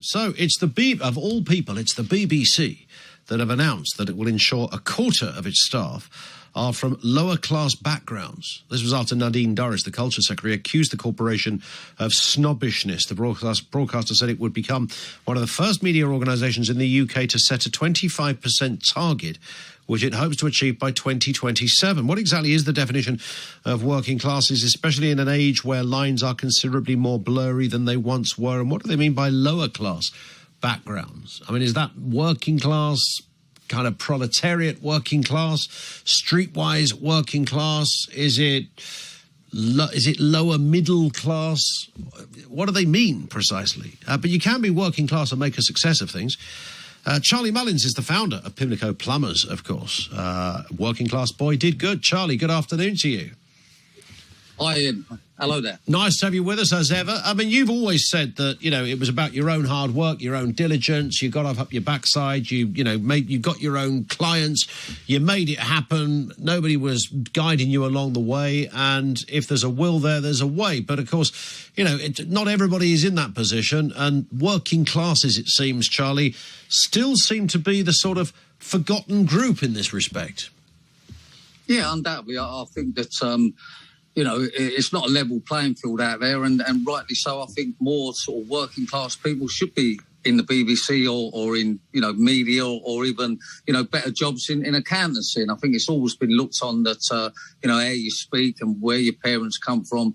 So it's of all people, it's the BBC that have announced that it will ensure a quarter of its staff are from lower class backgrounds. This was after Nadine Dorries, the Culture Secretary, accused the corporation of snobbishness. The broadcaster said it would become one of the first media organisations in the UK to set a 25% target, which it hopes to achieve by 2027. What exactly is the definition of working classes, especially in an age where lines are considerably more blurry than they once were? And what do they mean by lower class backgrounds? I mean, is that working class, kind of proletariat working class, streetwise working class? Is it lower middle class? What do they mean precisely? But you can be working class and make a success of things. Charlie Mullins is the founder of Pimlico Plumbers, of course. Working class boy did good. Charlie, good afternoon to you. Hi, Ian. Hello there. Nice to have you with us as ever. I mean, you've always said that, you know, it was about your own hard work, your own diligence. You got up your backside. You got your own clients. You made it happen. Nobody was guiding you along the way. And if there's a will there, there's a way. But of course, you know, not everybody is in that position. And working classes, it seems, Charlie, still seem to be the sort of forgotten group in this respect. Yeah, undoubtedly. I think that, you know, it's not a level playing field out there, and rightly so. I think more sort of working class people should be in the BBC or in, you know, media or even, you know, better jobs in accountancy. And I think it's always been looked on that, you know, how you speak and where your parents come from,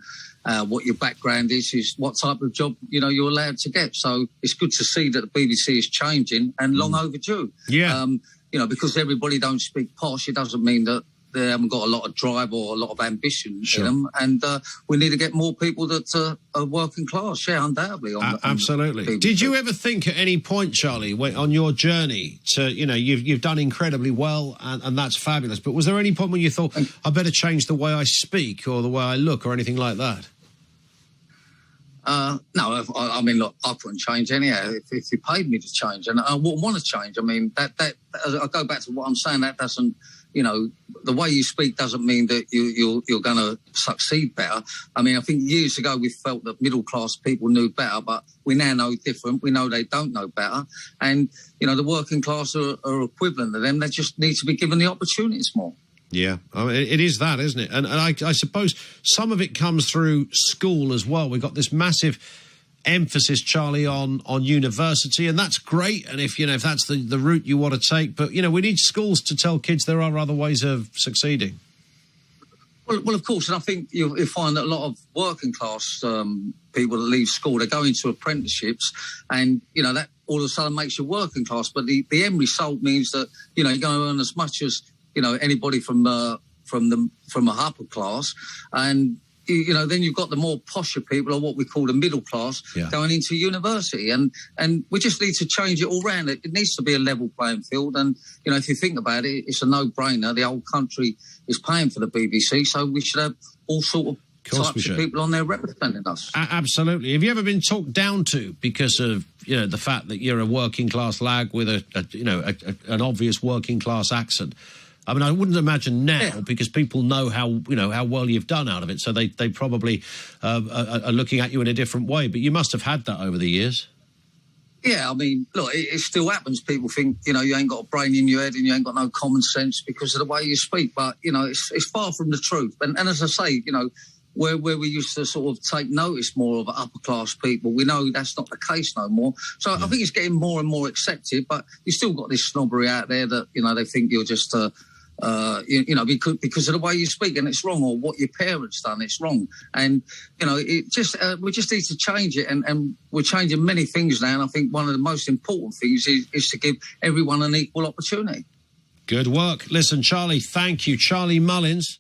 what your background is what type of job, you know, you're allowed to get. So it's good to see that the BBC is changing and long overdue. Yeah. You know, because everybody don't speak posh, it doesn't mean that they haven't got a lot of drive or a lot of ambition in them. And we need to get more people that are working class, undoubtedly. Absolutely. Did you ever think at any point, Charlie, on your journey to, you know, you've done incredibly well and that's fabulous, but was there any point when you thought, I better change the way I speak or the way I look or anything like that? No, I mean, look, I couldn't change anyhow if you paid me to change. And I wouldn't want to change. I mean, that I go back to what I'm saying, that doesn't, you know, the way you speak doesn't mean that you're going to succeed better. I mean, I think years ago we felt that middle-class people knew better, but we now know different. We know they don't know better. And, you know, the working class are equivalent to them. They just need to be given the opportunities more. Yeah, I mean, it is that, isn't it? And I suppose some of it comes through school as well. We've got this massive emphasis, Charlie, on university, and that's great. And if that's the route you want to take, but, you know, we need schools to tell kids there are other ways of succeeding. Well, of course, and I think you'll find that a lot of working class people that leave school, they go into apprenticeships, and, you know, that all of a sudden makes you working class. But the end result means that, you know, you're going to earn as much as, you know, anybody from a upper class, and you know, then you've got the more posher people, or what we call the middle class, going into university, and we just need to change it all round. It needs to be a level playing field, and, you know, if you think about it, it's a no-brainer. The whole country is paying for the BBC, so we should have all sort of types of people on there representing us. Absolutely. Have you ever been talked down to because of, you know, the fact that you're a working class lag with an obvious working class accent? I mean, I wouldn't imagine now, because people know how well you've done out of it, so they probably are looking at you in a different way. But you must have had that over the years. Yeah, I mean, look, it still happens. People think, you know, you ain't got a brain in your head and you ain't got no common sense because of the way you speak. But, you know, it's far from the truth. And as I say, you know, where we used to sort of take notice more of upper class people, we know that's not the case no more. So I think it's getting more and more accepted. But you still got this snobbery out there that, you know, they think you're just you know, because of the way you speak, and it's wrong, or what your parents done, it's wrong. And, you know, it just we just need to change it, and we're changing many things now, and I think one of the most important things is to give everyone an equal opportunity. Good work. Listen, Charlie, thank you. Charlie Mullins.